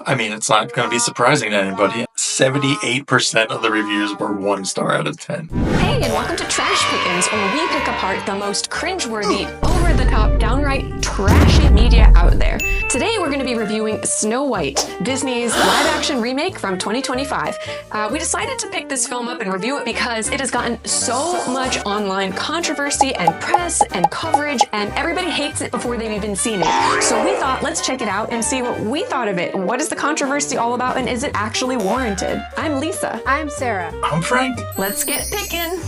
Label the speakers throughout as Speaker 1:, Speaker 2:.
Speaker 1: I mean, it's not going to be surprising to anybody. 78% of the reviews were 1 star out of 10.
Speaker 2: Hey, and welcome to Trash Pickins, where we pick apart the most cringe-worthy, over-the-top, downright trashy media out there. Today, we're going to be reviewing Snow White, Disney's live-action remake from 2025. We decided to pick this film up and review it because it has gotten so much online controversy and press and coverage, and everybody hates it before they've even seen it. So we thought, let's check it out and see what we thought of it. What is the controversy all about, and is it actually warranted? I'm Lisa.
Speaker 3: I'm Sarah.
Speaker 1: I'm Frank.
Speaker 2: Let's get pickin'.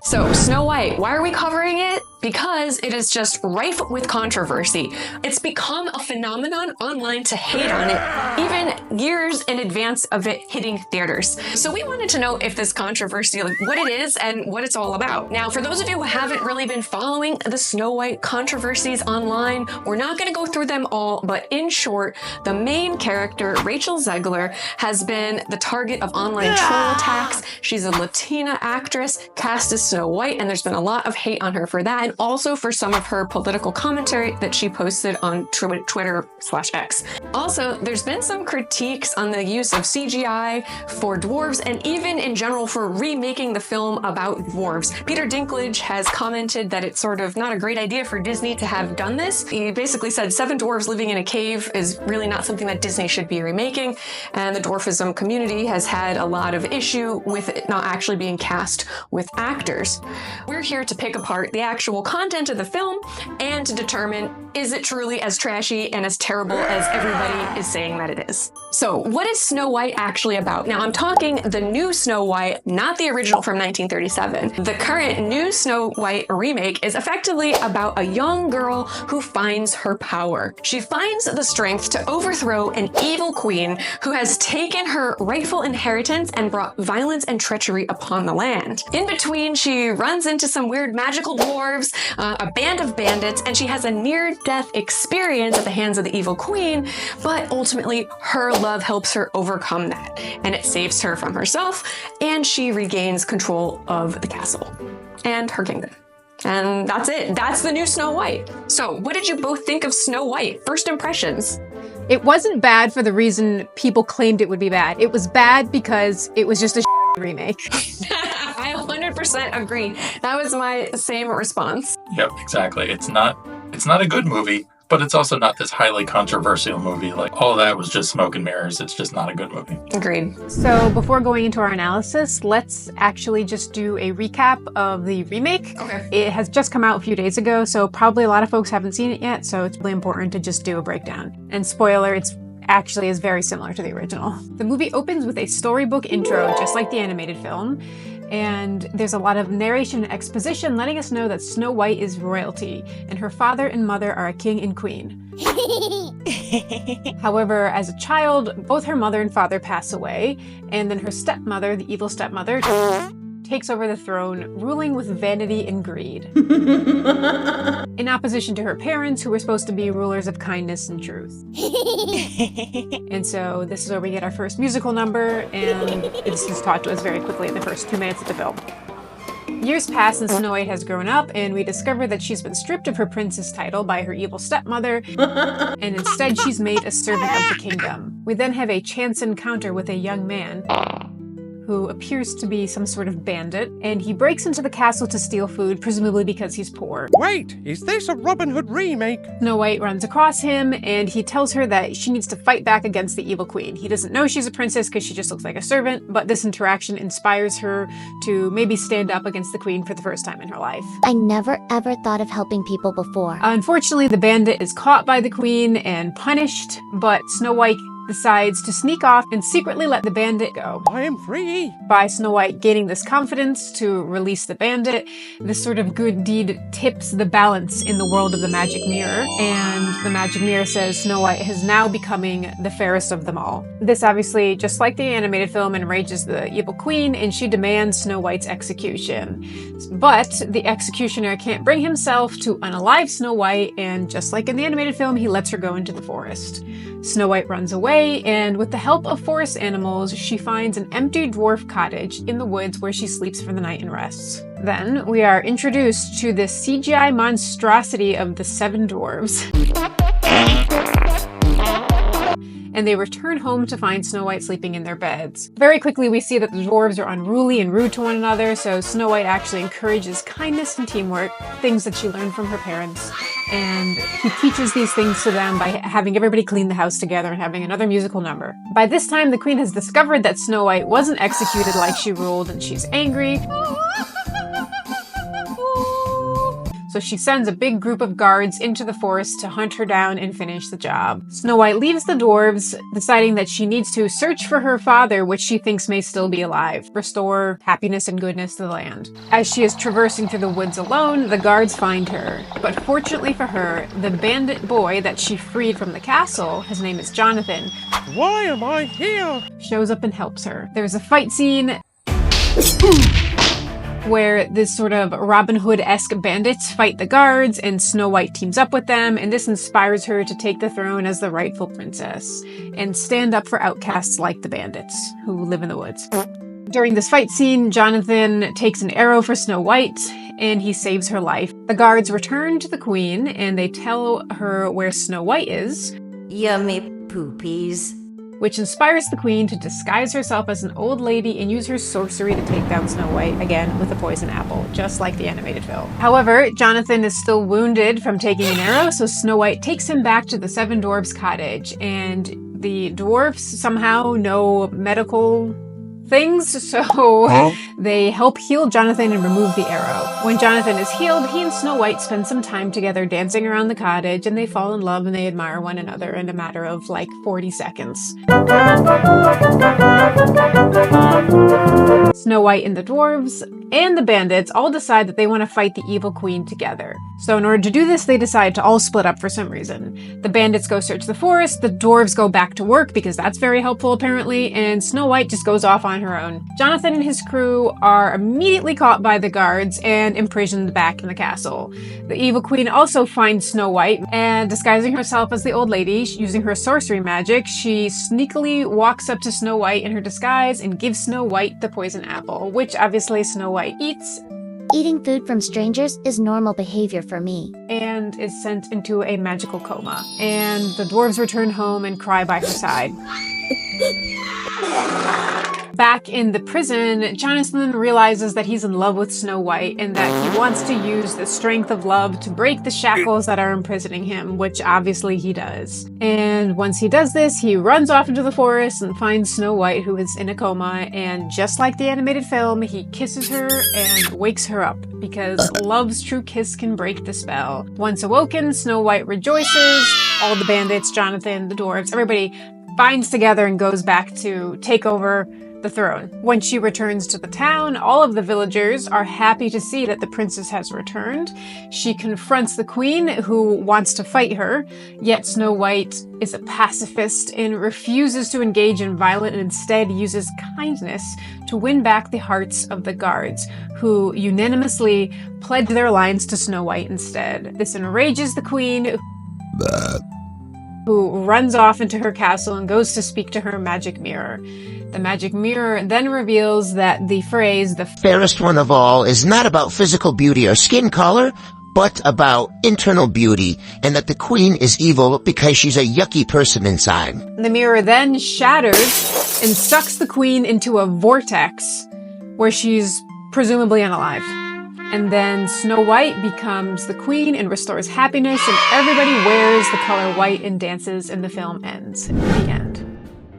Speaker 2: So, Snow White, why are we covering it? Because it is just rife with controversy. It's become a phenomenon online to hate on it, even years in advance of it hitting theaters. So we wanted to know if this controversy, what it is and what it's all about. Now, for those of you who haven't really been following the Snow White controversies online, we're not going to go through them all, but in short, the main character, Rachel Zegler, has been the target of online troll attacks. She's a Latina actress cast as Snow White, and there's been a lot of hate on her for that, and also for some of her political commentary that she posted on Twitter/X. Also, there's been some critiques on the use of CGI for dwarves, and even in general for remaking the film about dwarves. Peter Dinklage has commented that it's sort of not a great idea for Disney to have done this. He basically said 7 dwarves living in a cave is really not something that Disney should be remaking, and the dwarfism community has had a lot of issue with it not actually being cast with actors. We're here to pick apart the actual content of the film and to determine, is it truly as trashy and as terrible as everybody is saying that it is? So what is Snow White actually about? Now, I'm talking the new Snow White, not the original from 1937. The current new Snow White remake is effectively about a young girl who finds her power. She finds the strength to overthrow an evil queen who has taken her rightful inheritance and brought violence and treachery upon the land. In between, she runs into some weird magical dwarves, a band of bandits, and she has a near-death experience at the hands of the evil queen, but ultimately her love helps her overcome that, and it saves her from herself, and she regains control of the castle and her kingdom. And that's it. That's the new Snow White. So what did you both think of Snow White? First impressions.
Speaker 3: It wasn't bad for the reason people claimed it would be bad. It was bad because it was just a remake.
Speaker 2: I 100% agree. That was my same response.
Speaker 1: Yep, exactly. It's not a good movie, but it's also not this highly controversial movie. Like, all that was just smoke and mirrors. It's just not a good movie.
Speaker 2: Agreed.
Speaker 3: So before going into our analysis, let's actually just do a recap of the remake.
Speaker 2: Okay.
Speaker 3: It has just come out a few days ago, so probably a lot of folks haven't seen it yet, so it's really important to just do a breakdown. And spoiler, it's actually is very similar to the original. The movie opens with a storybook intro, just like the animated film, and there's a lot of narration and exposition letting us know that Snow White is royalty, and her father and mother are a king and queen. However, as a child, both her mother and father pass away, and then her stepmother, the evil stepmother, takes over the throne, ruling with vanity and greed. In opposition to her parents, who were supposed to be rulers of kindness and truth. And so this is where we get our first musical number, and this is taught to us very quickly in the first 2 minutes of the film. Years pass and Snow White has grown up, and we discover that she's been stripped of her princess title by her evil stepmother, and instead she's made a servant of the kingdom. We then have a chance encounter with a young man who appears to be some sort of bandit, and he breaks into the castle to steal food, presumably because he's poor.
Speaker 4: Wait, is this a Robin Hood remake?
Speaker 3: Snow White runs across him, and he tells her that she needs to fight back against the evil queen. He doesn't know she's a princess because she just looks like a servant, but this interaction inspires her to maybe stand up against the queen for the first time in her life.
Speaker 5: I never ever thought of helping people before.
Speaker 3: Unfortunately, the bandit is caught by the queen and punished, but Snow White decides to sneak off and secretly let the bandit go.
Speaker 4: I am free!
Speaker 3: By Snow White gaining this confidence to release the bandit, this sort of good deed tips the balance in the world of the magic mirror, and the magic mirror says Snow White is now becoming the fairest of them all. This obviously, just like the animated film, enrages the evil queen, and she demands Snow White's execution. But the executioner can't bring himself to unalive Snow White, and just like in the animated film, he lets her go into the forest. Snow White runs away, away, and with the help of forest animals, she finds an empty dwarf cottage in the woods where she sleeps for the night and rests. Then we are introduced to the CGI monstrosity of the 7 dwarves. And they return home to find Snow White sleeping in their beds. Very quickly, we see that the dwarves are unruly and rude to one another, so Snow White actually encourages kindness and teamwork, things that she learned from her parents. And he teaches these things to them by having everybody clean the house together and having another musical number. By this time, the queen has discovered that Snow White wasn't executed like she ruled, and she's angry. So she sends a big group of guards into the forest to hunt her down and finish the job. Snow White leaves the dwarves, deciding that she needs to search for her father, which she thinks may still be alive, restore happiness and goodness to the land. As she is traversing through the woods alone, the guards find her. But fortunately for her, the bandit boy that she freed from the castle, his name is Jonathan,
Speaker 4: Why am I here?
Speaker 3: shows up and helps her. There's a fight scene where this sort of Robin Hood-esque bandits fight the guards, and Snow White teams up with them, and this inspires her to take the throne as the rightful princess and stand up for outcasts like the bandits who live in the woods. During this fight scene, Jonathan takes an arrow for Snow White, and he saves her life. The guards return to the queen, and they tell her where Snow White is.
Speaker 6: Yummy poopies.
Speaker 3: Which inspires the queen to disguise herself as an old lady and use her sorcery to take down Snow White, again with a poison apple, just like the animated film. However, Jonathan is still wounded from taking an arrow, so Snow White takes him back to the 7 dwarves' cottage, and the dwarfs somehow know medical things, so they help heal Jonathan and remove the arrow. When Jonathan is healed, he and Snow White spend some time together dancing around the cottage, and they fall in love and they admire one another in a matter of like 40 seconds. Snow White and the dwarves and the bandits all decide that they want to fight the evil queen together. So in order to do this, they decide to all split up for some reason. The bandits go search the forest, the dwarves go back to work because that's very helpful apparently, and Snow White just goes off on her own. Jonathan and his crew are immediately caught by the guards and imprisoned back in the castle. The evil queen also finds Snow White, and disguising herself as the old lady, using her sorcery magic, she sneakily walks up to Snow White in her disguise and gives Snow White the poison apple, which obviously Snow White eats.
Speaker 5: Eating food from strangers is normal behavior for me.
Speaker 3: And is sent into a magical coma. And the dwarves return home and cry by her side. Back in the prison, Jonathan realizes that he's in love with Snow White and that he wants to use the strength of love to break the shackles that are imprisoning him, which obviously he does. And once he does this, he runs off into the forest and finds Snow White, who is in a coma, and just like the animated film, he kisses her and wakes her up, because love's true kiss can break the spell. Once awoken, Snow White rejoices. All the bandits, Jonathan, the dwarves, everybody binds together and goes back to take over the throne. When she returns to the town, all of the villagers are happy to see that the princess has returned. She confronts the queen, who wants to fight her, yet Snow White is a pacifist and refuses to engage in violence and instead uses kindness to win back the hearts of the guards, who unanimously pledge their alliance to Snow White instead. This enrages the queen, who runs off into her castle and goes to speak to her magic mirror. The magic mirror then reveals that the phrase, "the
Speaker 7: fairest one of all," is not about physical beauty or skin color, but about internal beauty, and that the queen is evil because she's a yucky person inside.
Speaker 3: The mirror then shatters and sucks the queen into a vortex where she's presumably unalive. And then Snow White becomes the queen and restores happiness, and everybody wears the color white and dances, and the film ends. The end.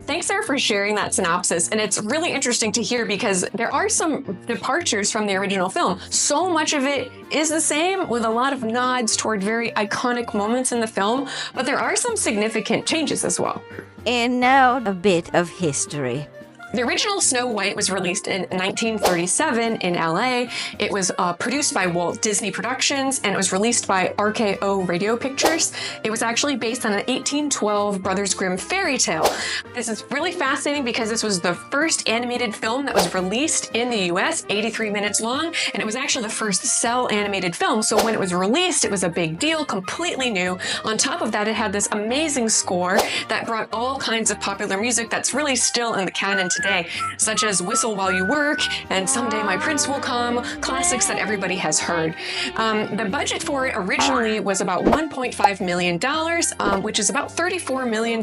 Speaker 2: Thanks, Sarah, for sharing that synopsis. And it's really interesting to hear because there are some departures from the original film. So much of it is the same, with a lot of nods toward very iconic moments in the film, but there are some significant changes as well.
Speaker 6: And now a bit of history.
Speaker 2: The original Snow White was released in 1937 in LA. It was produced by Walt Disney Productions, and it was released by RKO Radio Pictures. It was actually based on an 1812 Brothers Grimm fairy tale. This is really fascinating because this was the first animated film that was released in the US, 83 minutes long, and it was actually the first cell animated film. So when it was released, it was a big deal, completely new. On top of that, it had this amazing score that brought all kinds of popular music that's really still in the canon today, such as Whistle While You Work and Someday My Prince Will Come, classics that everybody has heard. The budget for it originally was about $1.5 million, which is about $34 million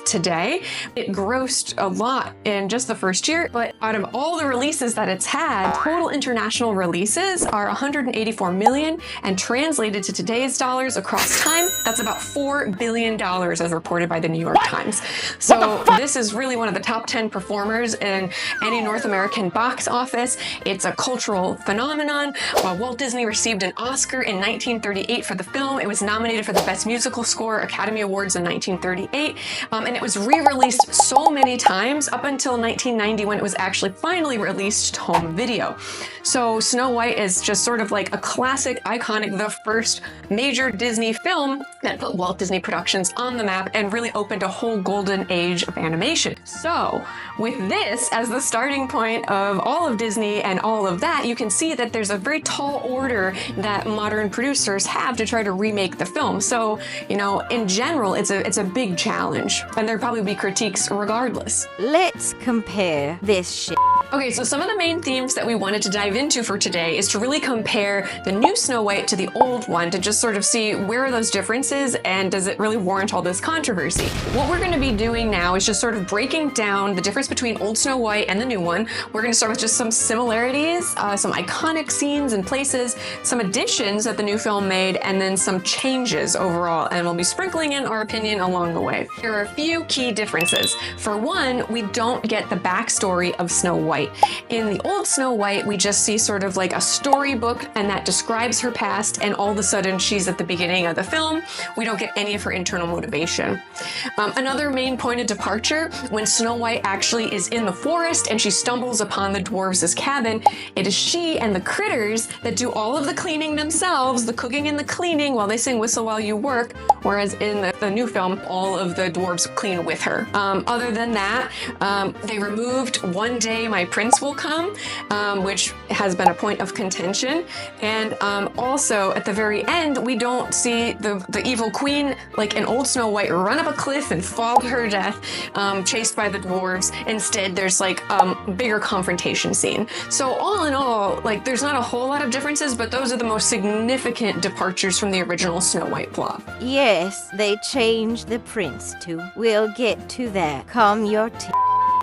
Speaker 2: today. It grossed a lot in just the first year, but out of all the releases that it's had, total international releases are 184 million, and translated to today's dollars across time, that's about $4 billion as reported by the New York Times. So this is really one of the top 10 performers in any North American box office. It's a cultural phenomenon. Walt Disney received an Oscar in 1938 for the film. It was nominated for the Best Musical Score Academy Awards in 1938, and it was re-released so many times up until 1990 when it was actually finally released to home video. So Snow White is just sort of like a classic, iconic, the first major Disney film that put Walt Disney Productions on the map and really opened a whole golden age of animation. So with this as the starting point of all of Disney and all of that, you can see that there's a very tall order that modern producers have to try to remake the film. So, you know, in general, it's a big challenge, and there'll probably be critiques regardless.
Speaker 6: Let's compare this shit.
Speaker 2: Okay, so some of the main themes that we wanted to dive into for today is to really compare the new Snow White to the old one to just sort of see where are those differences and does it really warrant all this controversy. What we're going to be doing now is just sort of breaking down the difference between old Snow White and the new one. We're going to start with just some similarities, some iconic scenes and places, some additions that the new film made, and then some changes overall, and we'll be sprinkling in our opinion along the way. There are a few key differences. For one, we don't get the backstory of Snow White. In the old Snow White, we just see sort of like a storybook, and that describes her past, and all of a sudden she's at the beginning of the film. We don't get any of her internal motivation. Another main point of departure, when Snow White actually is in the forest and she stumbles upon the dwarves' cabin, it is she and the critters that do all of the cleaning themselves, the cooking and the cleaning, while they sing Whistle While You Work, whereas in the new film, all of the dwarves clean with her. Other than that, they removed One Day My Prince Will Come, which has been a point of contention. And also, at the very end, we don't see the evil queen, like in old Snow White, run up a cliff and fall to her death, chased by the dwarves. Instead, there's like a bigger confrontation scene. So all in all, like there's not a whole lot of differences, but those are the most significant departures from the original Snow White plot.
Speaker 6: Yes, they changed the prince too. We'll get to that. Calm your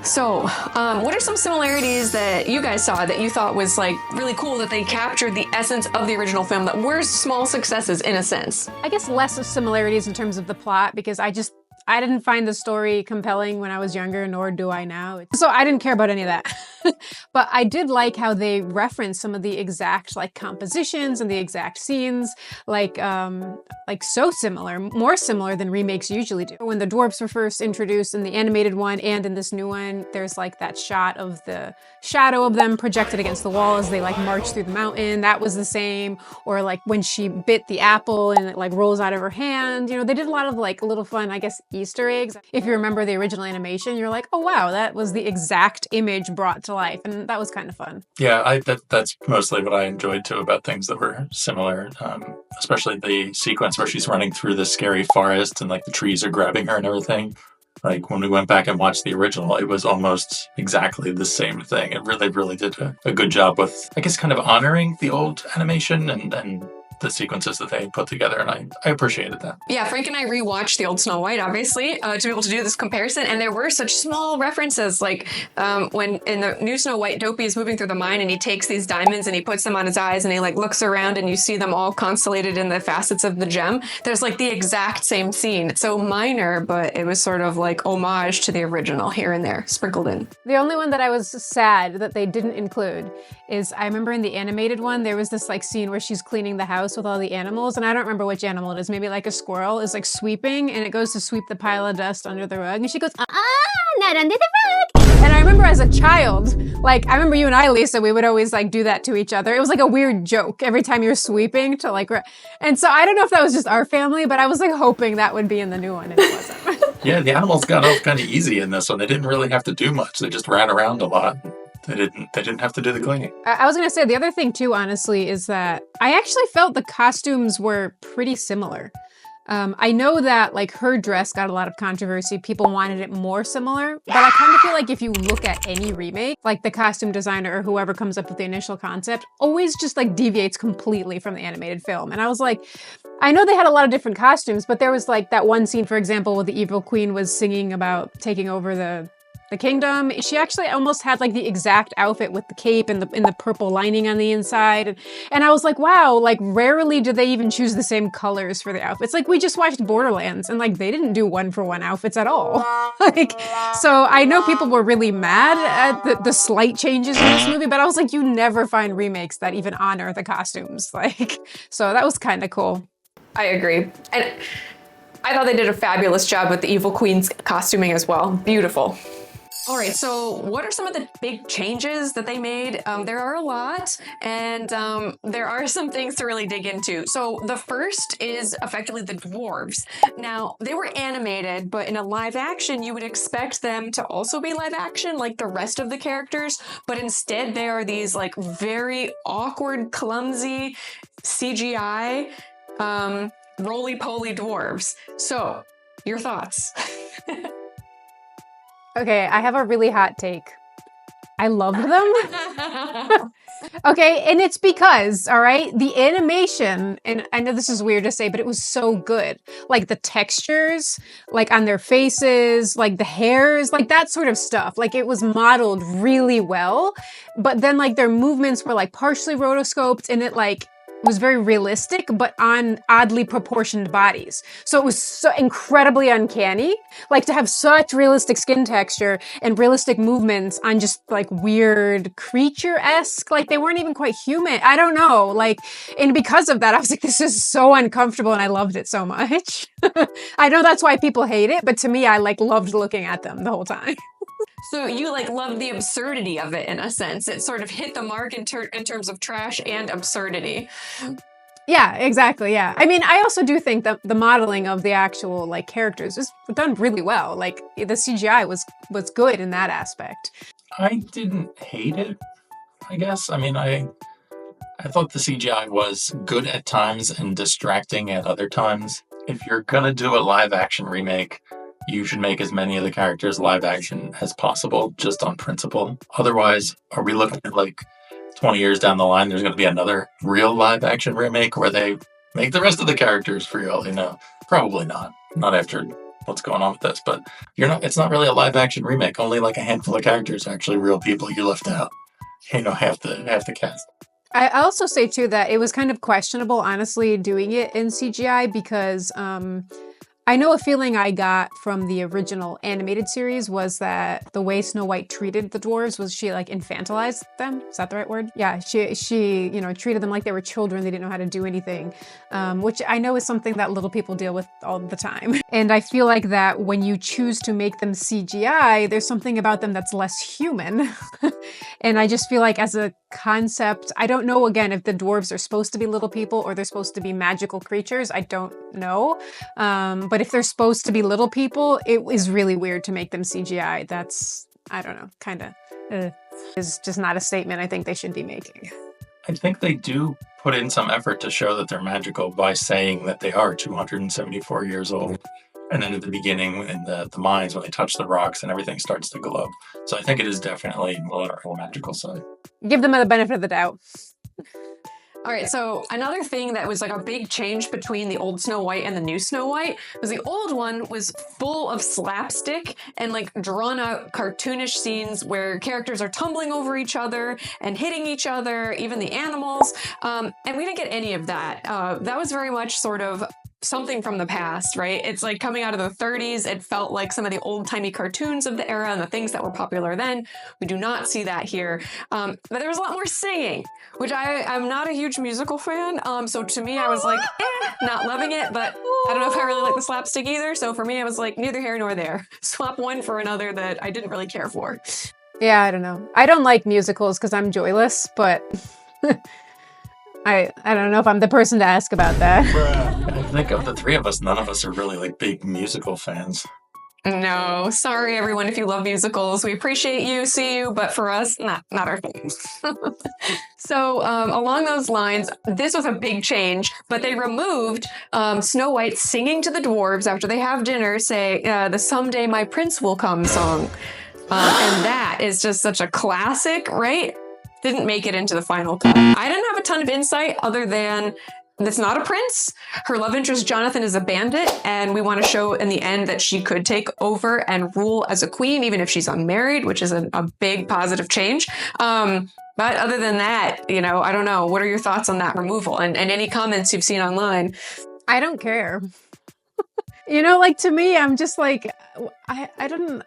Speaker 2: So, what are some similarities that you guys saw that you thought was like really cool that they captured the essence of the original film that were small successes in a sense?
Speaker 3: I guess less of similarities in terms of the plot, because I didn't find the story compelling when I was younger, nor do I now. So I didn't care about any of that. But I did like how they referenced some of the exact like compositions and the exact scenes, like so similar, more similar than remakes usually do. When the dwarves were first introduced in the animated one and in this new one, there's like that shot of the shadow of them projected against the wall as they like march through the mountain. That was the same. Or like when she bit the apple and it like rolls out of her hand. You know, they did a lot of like little fun, I guess, Easter eggs. If you remember the original animation, you're like, oh wow, that was the exact image brought to life. And that was kind of fun.
Speaker 1: Yeah, that's mostly what I enjoyed too about things that were similar, especially the sequence where she's running through the scary forest and like the trees are grabbing her and everything. Like when we went back and watched the original, it was almost exactly the same thing. It really did a good job with, I guess, kind of honoring the old animation and the sequences that they put together, and I appreciated that.
Speaker 2: Yeah, Frank and I rewatched the old Snow White, obviously, to be able to do this comparison, and there were such small references, like when in the new Snow White, Dopey is moving through the mine and he takes these diamonds and he puts them on his eyes and he like looks around and you see them all constellated in the facets of the gem. There's like the exact same scene. It's so minor, but it was sort of like homage to the original here and there, sprinkled in.
Speaker 3: The only one that I was sad that they didn't include is, I remember in the animated one, there was this like scene where she's cleaning the house with all the animals, and I don't remember which animal it is. Maybe like a squirrel is like sweeping, and it goes to sweep the pile of dust under the rug, and she goes,
Speaker 5: Not under the rug!
Speaker 3: And I remember as a child, like, I remember you and I, Lisa, we would always like do that to each other. It was like a weird joke every time you're sweeping to like, and so I don't know if that was just our family, but I was like hoping that would be in the new one, and it wasn't.
Speaker 1: Yeah, the animals got off kind of easy in this one. They didn't really have to do much. They just ran around a lot. They didn't have to do the cleaning.
Speaker 3: I was gonna say the other thing too, honestly, is that I actually felt the costumes were pretty similar. I know that like her dress got a lot of controversy. People wanted it more similar, but I kind of feel like if you look at any remake, like the costume designer or whoever comes up with the initial concept always just like deviates completely from the animated film. And I was like, I know they had a lot of different costumes, but there was like that one scene, for example, where the evil queen was singing about taking over the kingdom. She actually almost had like the exact outfit with the cape and the purple lining on the inside. And I was like, wow, like rarely do they even choose the same colors for the outfits. Like we just watched Borderlands and like they didn't do 1-for-1 outfits at all. Like, so I know people were really mad at the slight changes in this movie, but I was like, you never find remakes that even honor the costumes. Like, so that was kind of cool.
Speaker 2: I agree. And I thought they did a fabulous job with the evil queen's costuming as well. Beautiful. All right, so what are some of the big changes that they made? There are a lot, and there are some things to really dig into. So the first is effectively the dwarves. Now, they were animated, but in a live action, you would expect them to also be live action like the rest of the characters, but instead they are these like very awkward, clumsy CGI roly-poly dwarves. So, your thoughts?
Speaker 3: Okay, I have a really hot take. I love them. Okay, and it's because, all right, the animation, and I know this is weird to say, but it was so good. Like the textures, like on their faces, like the hairs, like that sort of stuff. Like it was modeled really well, but then like their movements were like partially rotoscoped and it like was very realistic, but on oddly proportioned bodies. So it was so incredibly uncanny, like to have such realistic skin texture and realistic movements on just like weird creature-esque, like they weren't even quite human. I don't know, like, and because of that, I was like, this is so uncomfortable and I loved it so much. I know that's why people hate it, but to me, I like loved looking at them the whole time.
Speaker 2: So you like love the absurdity of it in a sense. It sort of hit the mark in terms of trash and absurdity.
Speaker 3: Yeah, exactly. Yeah. I mean, I also do think that the modeling of the actual like characters is done really well. Like the CGI was good in that aspect.
Speaker 1: I didn't hate it, I guess. I mean, I thought the CGI was good at times and distracting at other times. If you're gonna do a live action remake, you should make as many of the characters live action as possible, just on principle. Otherwise, are we looking at like 20 years down the line, there's going to be another real live action remake where they make the rest of the characters for all you know? Probably not. Not after what's going on with this, but it's not really a live action remake. Only like a handful of characters are actually real people you left out. You know, half the cast.
Speaker 3: I also say too that it was kind of questionable, honestly, doing it in CGI because I know a feeling I got from the original animated series was that the way Snow White treated the dwarves was she like infantilized them. Is that the right word? Yeah, she treated them like they were children. They didn't know how to do anything, which I know is something that little people deal with all the time. And I feel like that when you choose to make them CGI, there's something about them that's less human. And I just feel like as a concept, I don't know again if the dwarves are supposed to be little people or they're supposed to be magical creatures. I don't know. But if they're supposed to be little people, it is really weird to make them CGI. That's, I don't know, kind of is just not a statement I think they should be making.
Speaker 1: I think they do put in some effort to show that they're magical by saying that they are 274 years old. And then at the beginning, in the mines, when they touch the rocks and everything starts to glow. So I think it is definitely a magical side.
Speaker 3: Give them the benefit of the doubt.
Speaker 2: All right, so another thing that was like a big change between the old Snow White and the new Snow White was the old one was full of slapstick and like drawn out cartoonish scenes where characters are tumbling over each other and hitting each other, even the animals. And we didn't get any of that. That was very much sort of something from the past, right? It's like coming out of the 30s. It felt like some of the old-timey cartoons of the era and the things that were popular then. We do not see that here. But there was a lot more singing, which I'm not a huge musical fan. So to me, I was like, not loving it, but I don't know if I really like the slapstick either. So for me, I was like, neither here nor there. Swap one for another that I didn't really care for.
Speaker 3: Yeah, I don't know. I don't like musicals because I'm joyless, but I don't know if I'm the person to ask about that.
Speaker 1: I think of the three of us, none of us are really like big musical fans.
Speaker 2: No, sorry everyone if you love musicals. We appreciate you, see you, but for us, not our thing. So along those lines, this was a big change, but they removed Snow White singing to the dwarves after they have dinner, say the "Someday My Prince Will Come" song. And that is just such a classic, right? Didn't make it into the final cut. I didn't have a ton of insight other than it's not a prince. Her love interest, Jonathan, is a bandit, and we want to show in the end that she could take over and rule as a queen, even if she's unmarried, which is a big positive change. But other than that, I don't know. What are your thoughts on that removal and any comments you've seen online?
Speaker 3: I don't care. Like to me, I'm just like, I don't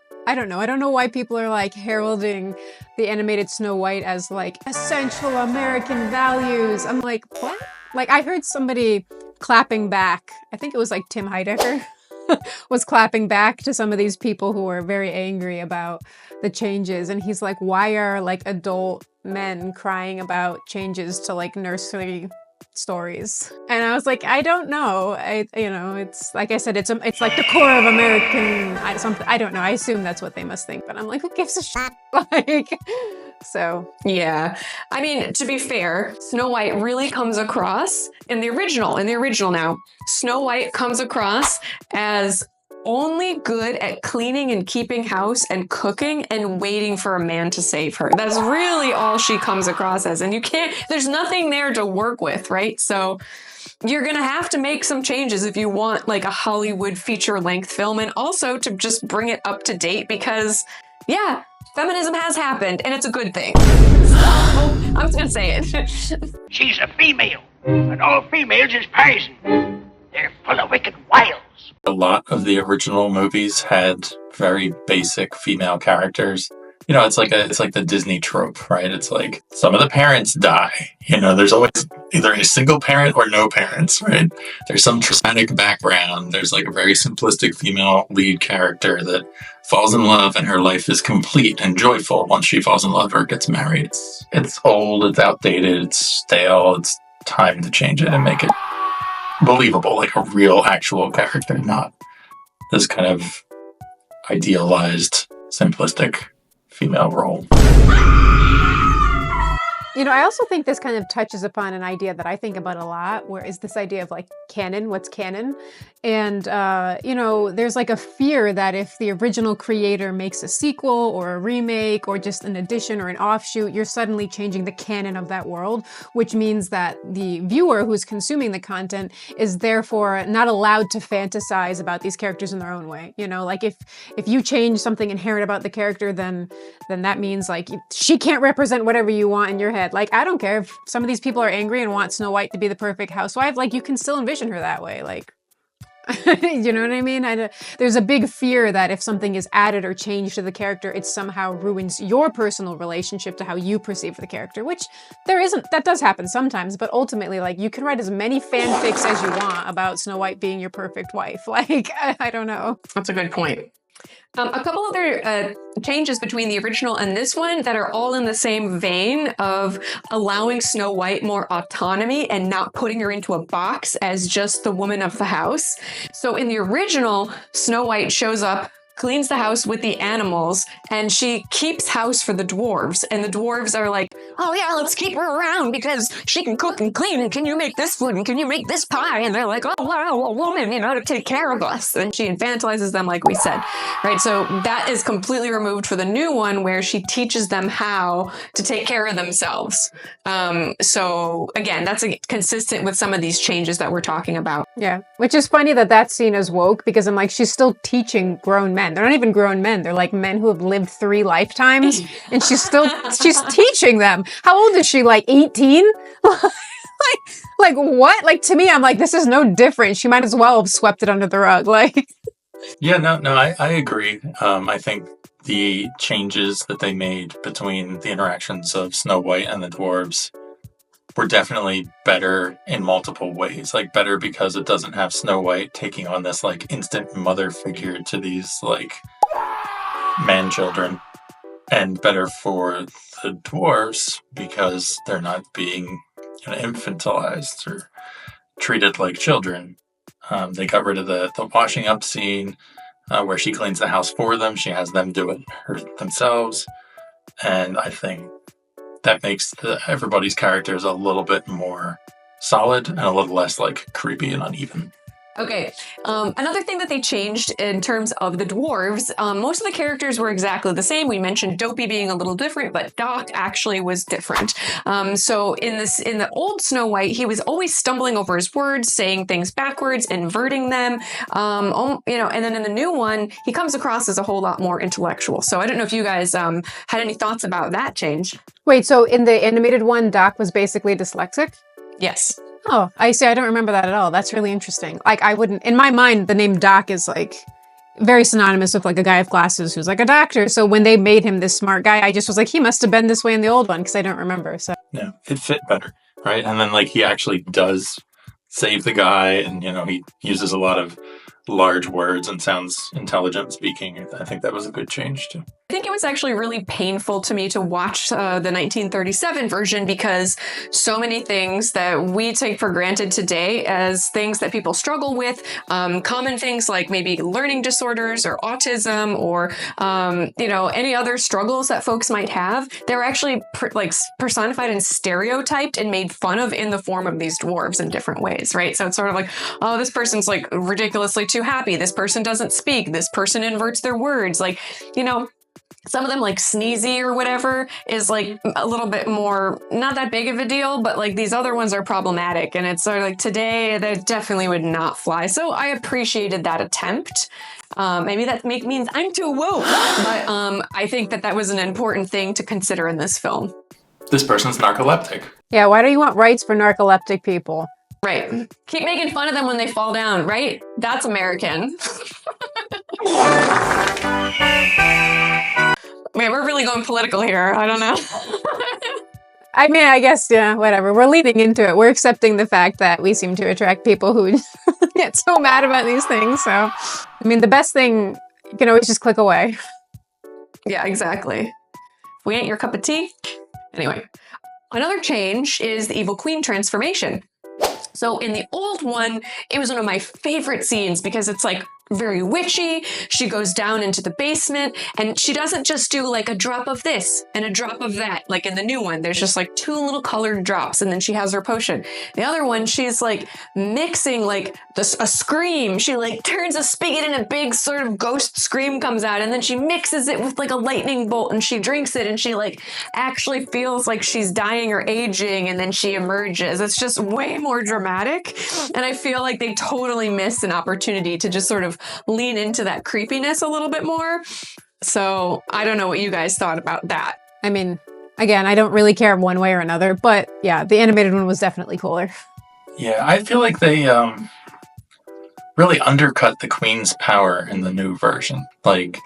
Speaker 3: know. I don't know why people are like heralding the animated Snow White as like essential American values. I'm like, what? Like I heard somebody clapping back. I think it was like Tim Heidecker was clapping back to some of these people who were very angry about the changes. And he's like, why are like adult men crying about changes to like nursery stories? And I was like, I don't know. It's like I said, it's like the core of American something. I don't know. I assume that's what they must think, but I'm like, who gives a shit? Like, so
Speaker 2: yeah. I mean, to be fair, Snow White really comes across in the original now. Snow White comes across as only good at cleaning and keeping house and cooking and waiting for a man to save her. That's really all she comes across as. And there's nothing there to work with, right? So you're going to have to make some changes if you want like a Hollywood feature-length film, and also to just bring it up to date because, yeah, feminism has happened and it's a good thing. So I'm just going to say it.
Speaker 8: She's a female, and all females is poison. They're full of wicked wiles.
Speaker 1: A lot of the original movies had very basic female characters. It's like the Disney trope, right? It's like some of the parents die. There's always either a single parent or no parents, right? There's some traumatic background. There's like a very simplistic female lead character that falls in love and her life is complete and joyful once she falls in love or gets married. It's old, it's outdated, it's stale. It's time to change it and make it believable, like a real actual character, not this kind of idealized, simplistic female role.
Speaker 3: I also think this kind of touches upon an idea that I think about a lot, where is this idea of like canon, what's canon? And, there's like a fear that if the original creator makes a sequel or a remake or just an addition or an offshoot, you're suddenly changing the canon of that world, which means that the viewer who's consuming the content is therefore not allowed to fantasize about these characters in their own way. Like if you change something inherent about the character, then that means like she can't represent whatever you want in your head. Like, I don't care if some of these people are angry and want Snow White to be the perfect housewife. Like, you can still envision her that way. Like, you know what I mean? There's a big fear that if something is added or changed to the character, it somehow ruins your personal relationship to how you perceive the character, which there isn't. That does happen sometimes, but ultimately, like, you can write as many fanfics as you want about Snow White being your perfect wife. Like, I don't know.
Speaker 2: That's a good point. A couple other changes between the original and this one that are all in the same vein of allowing Snow White more autonomy and not putting her into a box as just the woman of the house. So in the original, Snow White shows up, cleans the house with the animals, and she keeps house for the dwarves. And the dwarves are like, oh yeah, let's keep her around because she can cook and clean, and can you make this food, and can you make this pie? And they're like, oh wow, a woman, to take care of us. And she infantilizes them like we said, right? So that is completely removed for the new one where she teaches them how to take care of themselves. So again, that's consistent with some of these changes that we're talking about.
Speaker 3: Yeah, which is funny that that's seen as woke because I'm like, she's still teaching grown men. They're not even grown men. They're like men who have lived 3 lifetimes and she's teaching them. How old is she? Like 18? Like what? Like to me, I'm like, this is no different. She might as well have swept it under the rug. Like,
Speaker 1: Yeah, no, I agree. I think the changes that they made between the interactions of Snow White and the dwarves were definitely better in multiple ways. Like better because it doesn't have Snow White taking on this like instant mother figure to these like man children, and better for the dwarves because they're not being infantilized or treated like children. They got rid of the washing up scene where she cleans the house for them. She has them do it themselves. And I think that makes everybody's characters a little bit more solid and a little less like creepy and uneven.
Speaker 2: Okay, another thing that they changed in terms of the dwarves, most of the characters were exactly the same. We mentioned Dopey being a little different, but Doc actually was different. So in the old Snow White, he was always stumbling over his words, saying things backwards, inverting them, and then in the new one, he comes across as a whole lot more intellectual. So I don't know if you guys had any thoughts about that change.
Speaker 3: wait, so in the animated one, Doc was basically dyslexic?
Speaker 2: Yes.
Speaker 3: Oh, I see. I don't remember that at all. That's really interesting. Like, I wouldn't, in my mind, the name Doc is like very synonymous with like a guy with glasses who's like a doctor. So when they made him this smart guy, I just was like, he must have been this way in the old one because I don't remember. So
Speaker 1: Yeah, it fit better, right? And then like he actually does save the guy, and he uses a lot of large words and sounds intelligent speaking. I think that was a good change too.
Speaker 2: I think it was actually really painful to me to watch the 1937 version because so many things that we take for granted today as things that people struggle with, common things like maybe learning disorders or autism or, any other struggles that folks might have, they were actually personified and stereotyped and made fun of in the form of these dwarves in different ways, right? So it's sort of like, oh, this person's like ridiculously too happy. This person doesn't speak. This person inverts their words. Like, some of them like sneezy or whatever is like a little bit more, not that big of a deal, but like these other ones are problematic. And it's sort of like today that definitely would not fly. So I appreciated that attempt. Maybe that means I'm too woke, but I think that was an important thing to consider in this film.
Speaker 1: This person's narcoleptic.
Speaker 3: yeah, why do you want rights for narcoleptic people?
Speaker 2: Right. Keep making fun of them when they fall down, right? That's American. Man, we're really going political here. I don't know.
Speaker 3: I mean, I guess, yeah, whatever. We're leading into it. We're accepting the fact that we seem to attract people who get so mad about these things. So, I mean, the best thing, you can always just click away.
Speaker 2: Yeah, exactly. If we ain't your cup of tea. Anyway, another change is the Evil Queen transformation. So in the old one, it was one of my favorite scenes because it's like very witchy. She goes down into the basement and she doesn't just do like a drop of this and a drop of that. Like in the new one, there's just like 2 little colored drops and then she has her potion. The other one, she's like mixing like a scream. She like turns a spigot and a big sort of ghost scream comes out and then she mixes it with like a lightning bolt and she drinks it and she like actually feels like she's dying or aging and then she emerges. It's just way more dramatic. And I feel like they totally missed an opportunity to just sort of lean into that creepiness a little bit more. So I don't know what you guys thought about that.
Speaker 3: I mean, again, I don't really care one way or another, but yeah, the animated one was definitely cooler.
Speaker 1: Yeah, I feel like they really undercut the Queen's power in the new version. Like,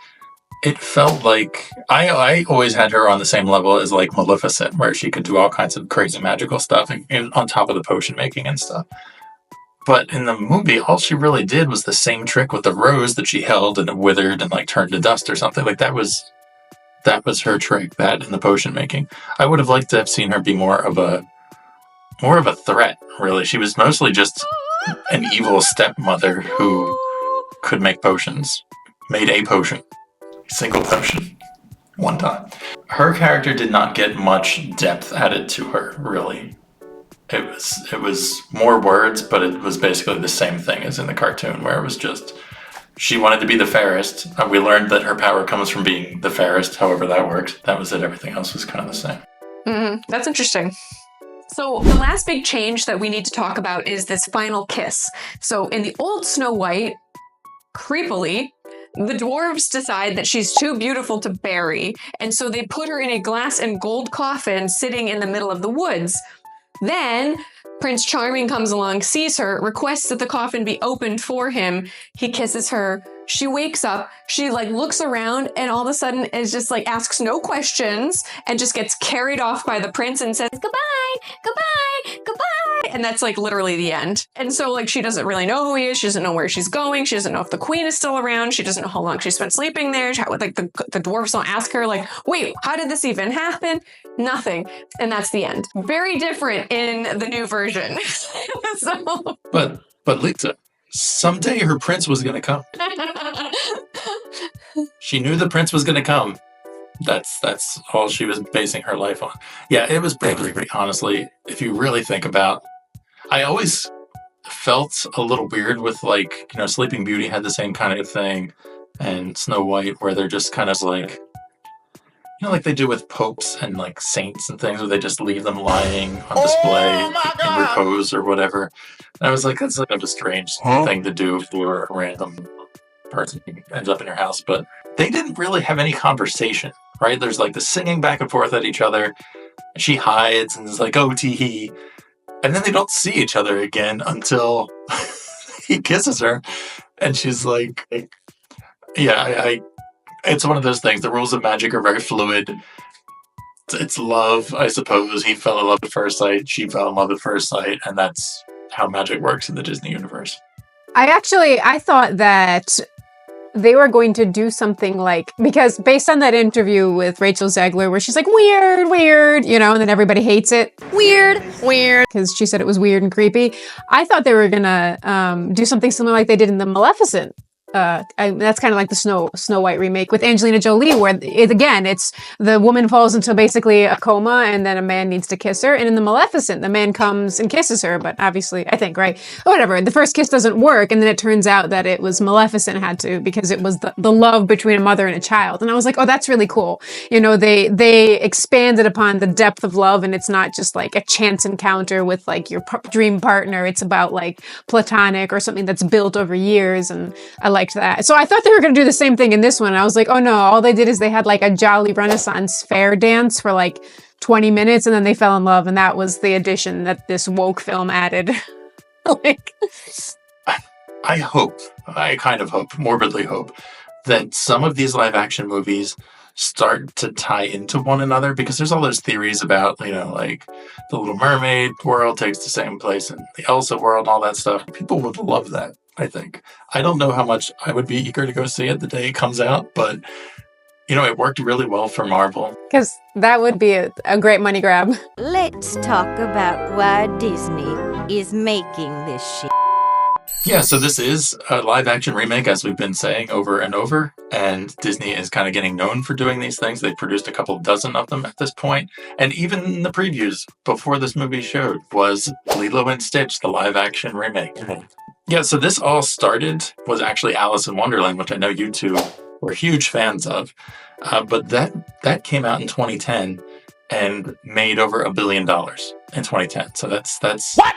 Speaker 1: it felt like I always had her on the same level as like Maleficent, where she could do all kinds of crazy magical stuff and on top of the potion making and stuff. But in the movie, all she really did was the same trick with the rose that she held and it withered and like turned to dust or something. Like that was her trick, that and the potion making. I would have liked to have seen her be more of a threat, really. She was mostly just an evil stepmother who could make potions. Made a potion. A single potion. One time. Her character did not get much depth added to her, really. It was more words, but it was basically the same thing as in the cartoon, where it was just she wanted to be the fairest. We learned that her power comes from being the fairest, however that worked. That was it. Everything else was kind of the same.
Speaker 2: Mm-hmm. That's interesting. So the last big change that we need to talk about is this final kiss. So in the old Snow White, creepily, the dwarves decide that she's too beautiful to bury, and so they put her in a glass and gold coffin sitting in the middle of the woods. Then Prince Charming comes along, sees her, requests that the coffin be opened for him. He kisses her. She wakes up. She like looks around and all of a sudden is just like asks no questions and just gets carried off by the prince and says, goodbye, goodbye, goodbye. And that's like literally the end. And so like she doesn't really know who he is. She doesn't know where she's going. She doesn't know if the queen is still around. She doesn't know how long she spent sleeping there. Like the dwarves don't ask her like, wait, how did this even happen? Nothing. And that's the end. Very different in the new version. So.
Speaker 1: But Lisa, someday her prince was going to come. She knew the prince was going to come. That's all she was basing her life on. Yeah, it was pretty, honestly, if you really think about, I always felt a little weird with like, Sleeping Beauty had the same kind of thing, and Snow White, where they're just kind of like, like they do with popes and like saints and things, where they just leave them lying on display in repose or whatever. And I was like, that's like a strange thing to do for a random person who ends up in your house. But they didn't really have any conversation, right? There's like the singing back and forth at each other. And she hides and is like, oh, tee-hee. And then they don't see each other again until he kisses her. And she's like, yeah, it's one of those things. The rules of magic are very fluid. It's love, I suppose. He fell in love at first sight. She fell in love at first sight. And that's how magic works in the Disney universe.
Speaker 3: I thought that they were going to do something like, because based on that interview with Rachel Zegler, where she's like, weird, and then everybody hates it. Weird, because she said it was weird and creepy. I thought they were going to do something similar like they did in the Maleficent. That's kind of like the Snow White remake with Angelina Jolie, where it's the woman falls into basically a coma and then a man needs to kiss her. And in the Maleficent, the man comes and kisses her, but obviously, I think, right? Whatever. The first kiss doesn't work. And then it turns out that it was Maleficent had to, because it was the love between a mother and a child. And I was like, oh, that's really cool. They expanded upon the depth of love, and it's not just like a chance encounter with like your dream partner. It's about like platonic or something that's built over years. And I liked that. So I thought they were going to do the same thing in this one. I was like, oh no, all they did is they had like a jolly Renaissance fair dance for like 20 minutes and then they fell in love. And that was the addition that this woke film added.
Speaker 1: I kind of hope, morbidly hope, that some of these live action movies start to tie into one another, because there's all those theories about, like the Little Mermaid world takes the same place in the Elsa world and all that stuff. People would love that, I think. I don't know how much I would be eager to go see it the day it comes out, but, it worked really well for Marvel.
Speaker 3: Because that would be a great money grab.
Speaker 6: Let's talk about why Disney is making this shit.
Speaker 1: Yeah, so this is a live-action remake, as we've been saying over and over, and Disney is kind of getting known for doing these things. They've produced a couple dozen of them at this point, and even the previews before this movie showed was Lilo and Stitch, the live-action remake. Yeah, so this all was actually Alice in Wonderland, which I know you two were huge fans of, but that came out in 2010 and made over $1 billion in 2010. So that's what?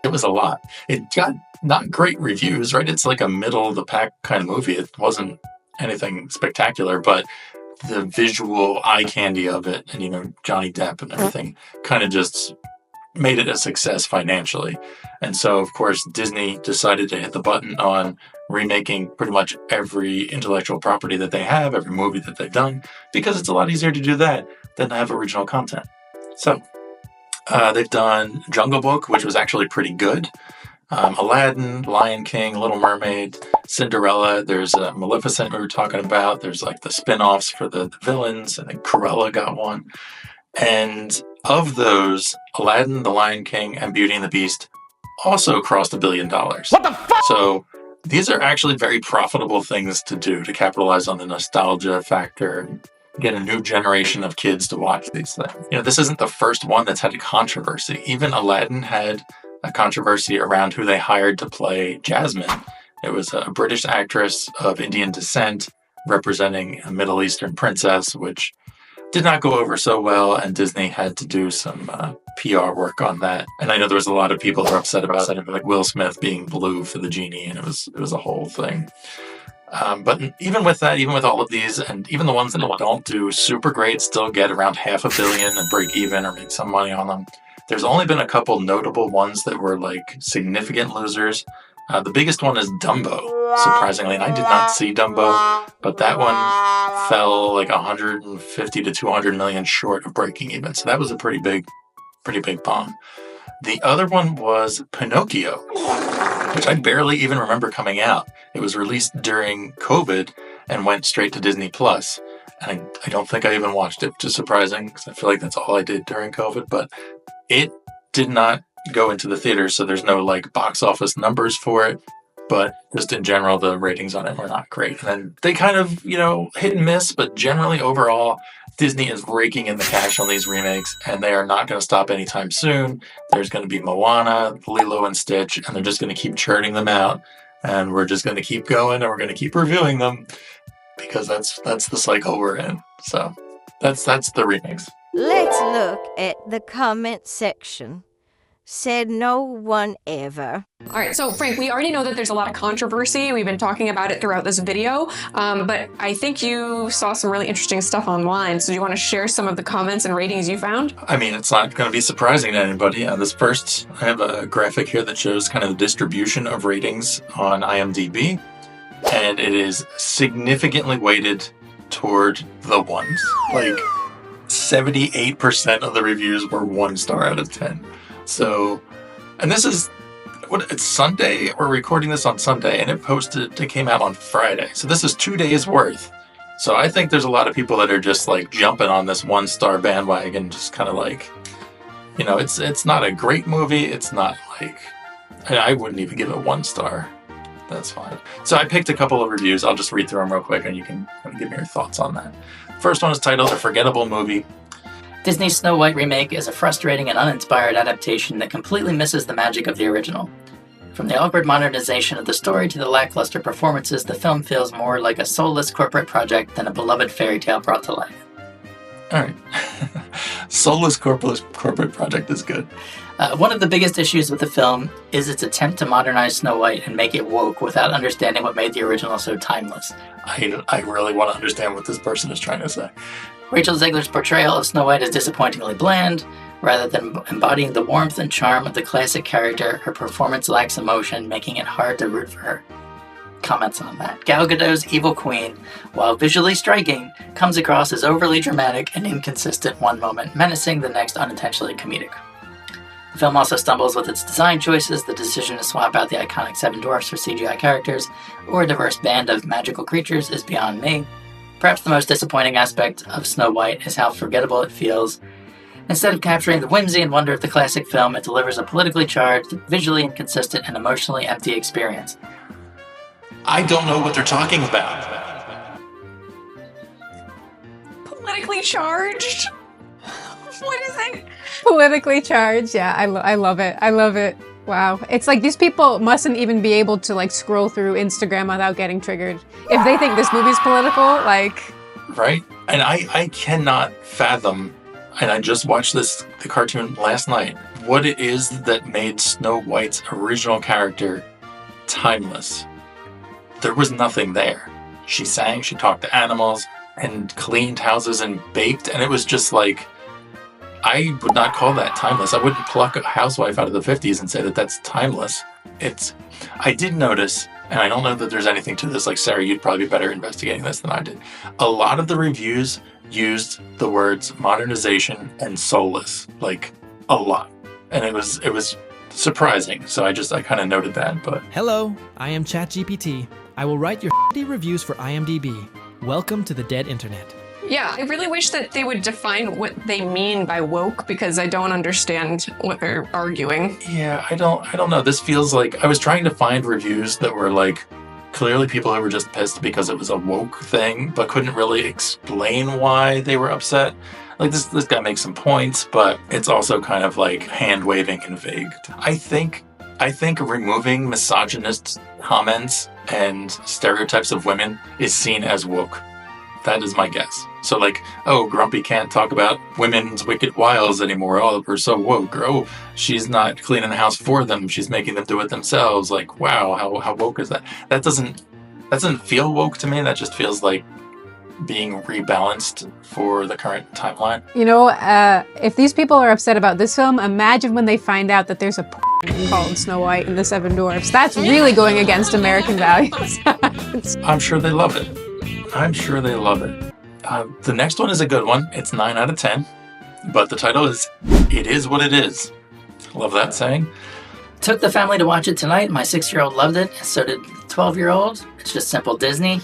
Speaker 1: It was a lot. It got not great reviews, right? It's like a middle of the pack kind of movie. It wasn't anything spectacular, but the visual eye candy of it and, Johnny Depp and everything kind of just made it a success financially. And so, of course, Disney decided to hit the button on remaking pretty much every intellectual property that they have, every movie that they've done, because it's a lot easier to do that than to have original content. So, they've done Jungle Book, which was actually pretty good. Aladdin, Lion King, Little Mermaid, Cinderella. There's Maleficent we were talking about. There's like the spin-offs for the villains, and then Cruella got one. And of those, Aladdin, The Lion King, and Beauty and the Beast also crossed $1 billion. What the fuck? So these are actually very profitable things to do to capitalize on the nostalgia factor, get a new generation of kids to watch these things. This isn't the first one that's had a controversy. Even Aladdin had a controversy around who they hired to play Jasmine. It was a British actress of Indian descent representing a Middle Eastern princess, which did not go over so well, and Disney had to do some PR work on that. And I know there was a lot of people who were upset about it, like Will Smith being blue for the genie, and it was a whole thing. But even with that, even with all of these, and even the ones that don't do super great, still get around $500 million and break even or make some money on them. There's only been a couple notable ones that were like significant losers. The biggest one is Dumbo, surprisingly, and I did not see Dumbo, but that one fell like 150 to 200 million short of breaking even. So that was a pretty big bomb. The other one was Pinocchio, which I barely even remember coming out. It was released during COVID and went straight to Disney Plus. And I don't think I even watched it, which is surprising because I feel like that's all I did during COVID. But it did not go into the theaters, so there's no like box office numbers for it. But just in general, the ratings on it were not great. And then they kind of, hit and miss, but generally overall, Disney is raking in the cash on these remakes, and they are not going to stop anytime soon. There's going to be Moana, Lilo and Stitch, and they're just going to keep churning them out. And we're just going to keep going, and we're going to keep reviewing them because that's the cycle we're in. So that's the remakes.
Speaker 6: Let's look at the comment section. Said no one ever.
Speaker 2: All right, so Frank, we already know that there's a lot of controversy. We've been talking about it throughout this video, but I think you saw some really interesting stuff online. So do you want to share some of the comments and ratings you found?
Speaker 1: I mean, it's not going to be surprising to anybody. I have a graphic here that shows kind of the distribution of ratings on IMDb, and it is significantly weighted toward the ones. Like 78% of the reviews were 1 star out of 10. So, and this is, it's Sunday, we're recording this on Sunday, and it came out on Friday. So this is 2 days worth. So I think there's a lot of people that are just like jumping on this 1 star bandwagon, just kind of like, it's not a great movie. It's not like, I wouldn't even give it 1 star. That's fine. So I picked a couple of reviews. I'll just read through them real quick and you can kind of give me your thoughts on that. First one is titled A Forgettable Movie.
Speaker 9: Disney's Snow White remake is a frustrating and uninspired adaptation that completely misses the magic of the original. From the awkward modernization of the story to the lackluster performances, the film feels more like a soulless corporate project than a beloved fairy tale brought to life.
Speaker 1: All right. Soulless corporate project is good.
Speaker 9: One of the biggest issues with the film is its attempt to modernize Snow White and make it woke without understanding what made the original so timeless.
Speaker 1: I really want to understand what this person is trying to say.
Speaker 9: Rachel Zegler's portrayal of Snow White is disappointingly bland. Rather than embodying the warmth and charm of the classic character, her performance lacks emotion, making it hard to root for her. Comments on that. Gal Gadot's evil queen, while visually striking, comes across as overly dramatic and inconsistent one moment, menacing the next unintentionally comedic. The film also stumbles with its design choices. The decision to swap out the iconic 7 dwarfs for CGI characters or a diverse band of magical creatures is beyond me. Perhaps the most disappointing aspect of Snow White is how forgettable it feels. Instead of capturing the whimsy and wonder of the classic film, it delivers a politically charged, visually inconsistent, and emotionally empty experience.
Speaker 1: I don't know what they're talking about.
Speaker 2: Politically charged? What is it?
Speaker 3: Politically charged. Yeah, I love it. I love it. Wow. It's like these people mustn't even be able to like scroll through Instagram without getting triggered. If they think this movie's political, like...
Speaker 1: Right? And I cannot fathom, and I just watched the cartoon last night, what it is that made Snow White's original character timeless. There was nothing there. She sang, she talked to animals, and cleaned houses and baked, and it was just like... I would not call that timeless. I wouldn't pluck a housewife out of the 50s and say that that's timeless. I did notice, and I don't know that there's anything to this, like Sarah, you'd probably be better investigating this than I did. A lot of the reviews used the words modernization and soulless, like a lot. And it was surprising. So I kind of noted that, but.
Speaker 10: Hello, I am ChatGPT. I will write your reviews for IMDb. Welcome to the dead internet.
Speaker 2: Yeah, I really wish that they would define what they mean by woke because I don't understand what they're arguing.
Speaker 1: Yeah, I don't know. This feels like I was trying to find reviews that were like clearly people who were just pissed because it was a woke thing, but couldn't really explain why they were upset. Like this guy makes some points, but it's also kind of like hand waving and vague. I think removing misogynist comments and stereotypes of women is seen as woke. That is my guess. So like, oh, Grumpy can't talk about women's wicked wiles anymore. Oh, we're so woke. Or, oh, she's not cleaning the house for them. She's making them do it themselves. Like, wow, how woke is that? That doesn't feel woke to me. That just feels like being rebalanced for the current timeline.
Speaker 3: You know, if these people are upset about this film, imagine when they find out that there's a called Snow White and the Seven Dwarfs. That's really going against American values.
Speaker 1: I'm sure they love it. I'm sure they love it. The next one is a good one. It's 9 out of 10. But the title is It Is What It Is. Love that saying.
Speaker 9: Took the family to watch it tonight. My 6-year-old loved it, and so did the 12-year-old. It's just simple Disney.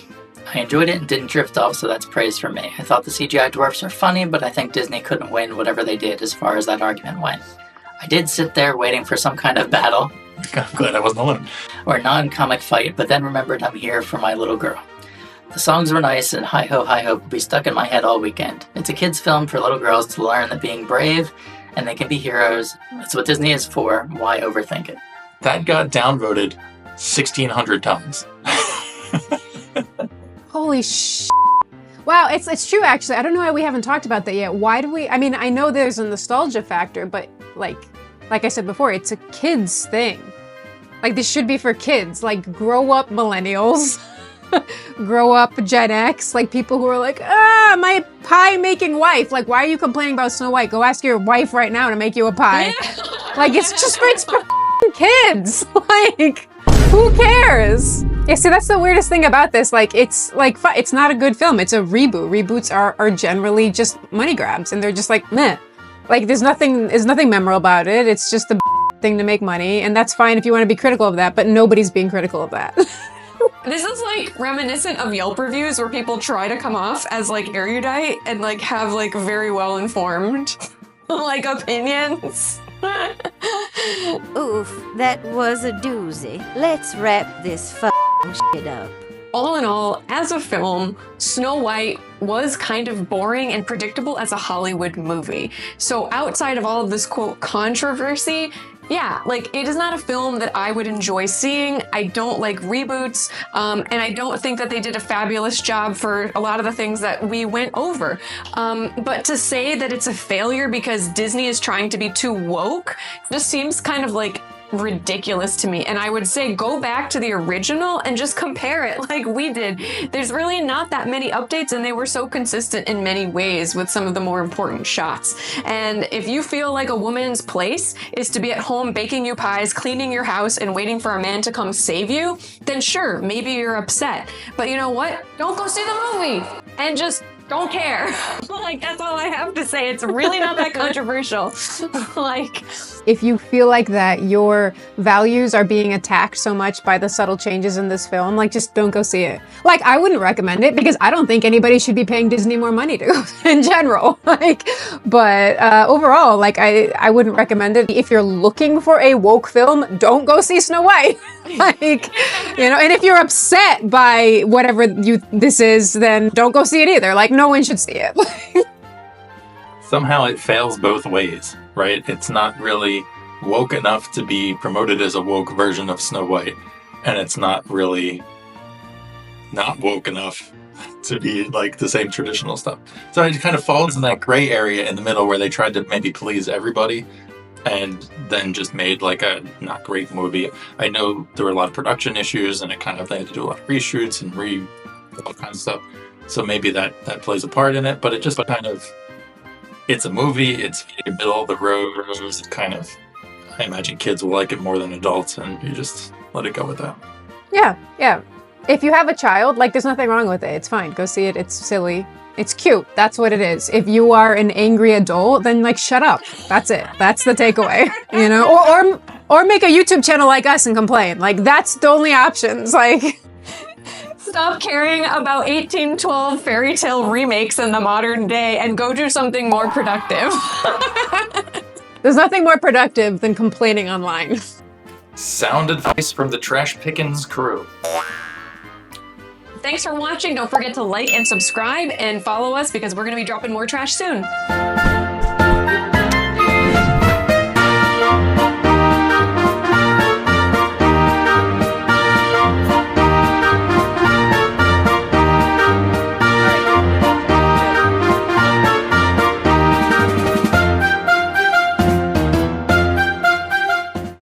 Speaker 9: I enjoyed it and didn't drift off, so that's praise for me. I thought the CGI dwarfs are funny, but I think Disney couldn't win whatever they did as far as that argument went. I did sit there waiting for some kind of battle.
Speaker 1: I'm glad I wasn't alone.
Speaker 9: Or non-comic fight, but then remembered I'm here for my little girl. The songs were nice, and Hi Ho Hi Ho will be stuck in my head all weekend. It's a kid's film for little girls to learn that being brave and they can be heroes. That's what Disney is for. Why overthink it?
Speaker 1: That got downvoted 1,600 times.
Speaker 3: Holy sh! Wow, it's true actually. I don't know why we haven't talked about that yet. Why do we? I mean, I know there's a nostalgia factor, but like I said before, it's a kids thing. Like this should be for kids. Like grow up millennials, grow up Gen X. Like people who are like, my pie making wife. Like why are you complaining about Snow White? Go ask your wife right now to make you a pie. Like it's for kids. Like who cares? Yeah, see, that's the weirdest thing about this. Like, it's not a good film. It's a reboot. Reboots are generally just money grabs, and they're just like meh. Like, there's nothing memorable about it. It's just a thing to make money, and that's fine if you want to be critical of that. But nobody's being critical of that.
Speaker 2: This is like reminiscent of Yelp reviews where people try to come off as like erudite and like have like very well informed like opinions.
Speaker 6: Oof, that was a doozy. Let's wrap this shit up.
Speaker 2: All in all, as a film, Snow White was kind of boring and predictable as a Hollywood movie. So outside of all of this quote controversy, yeah, like it is not a film that I would enjoy seeing. I don't like reboots, and I don't think that they did a fabulous job for a lot of the things that we went over. But to say that it's a failure because Disney is trying to be too woke just seems kind of like ridiculous to me. And I would say go back to the original and just compare it like we did. There's really not that many updates, and they were so consistent in many ways with some of the more important shots. And if you feel like a woman's place is to be at home baking you pies, cleaning your house, and waiting for a man to come save you, then sure, maybe you're upset. But you know what? Don't go see the movie and just don't care. Like, that's all I have to say. It's really not that controversial. Like,
Speaker 3: if you feel like that your values are being attacked so much by the subtle changes in this film, like, just don't go see it. Like, I wouldn't recommend it because I don't think anybody should be paying Disney more money to go in general. Like, but overall, like, I wouldn't recommend it. If you're looking for a woke film, don't go see Snow White. Like, you know, and if you're upset by whatever this is, then don't go see it either. Like, no one should see it.
Speaker 1: Somehow it fails both ways, right? It's not really woke enough to be promoted as a woke version of Snow White, and it's not really not woke enough to be like the same traditional stuff. So it kind of falls in that gray area in the middle where they tried to maybe please everybody and then just made like a not great movie. I know there were a lot of production issues, and they had to do a lot of reshoots and all kinds of stuff. So maybe that plays a part in it, but it just kind of, it's a movie, it's in the middle of the road, it's kind of, I imagine kids will like it more than adults, and you just let it go with that.
Speaker 3: Yeah. If you have a child, like, there's nothing wrong with it. It's fine. Go see it. It's silly. It's cute. That's what it is. If you are an angry adult, then like shut up. That's it. That's the takeaway. You know, or make a YouTube channel like us and complain. Like, that's the only options. Like,
Speaker 2: stop caring about 1812 fairy tale remakes in the modern day and go do something more productive.
Speaker 3: There's nothing more productive than complaining online.
Speaker 1: Sound advice from the Trash Pickins crew.
Speaker 2: Thanks for watching. Don't forget to like and subscribe and follow us because we're going to be dropping more trash soon.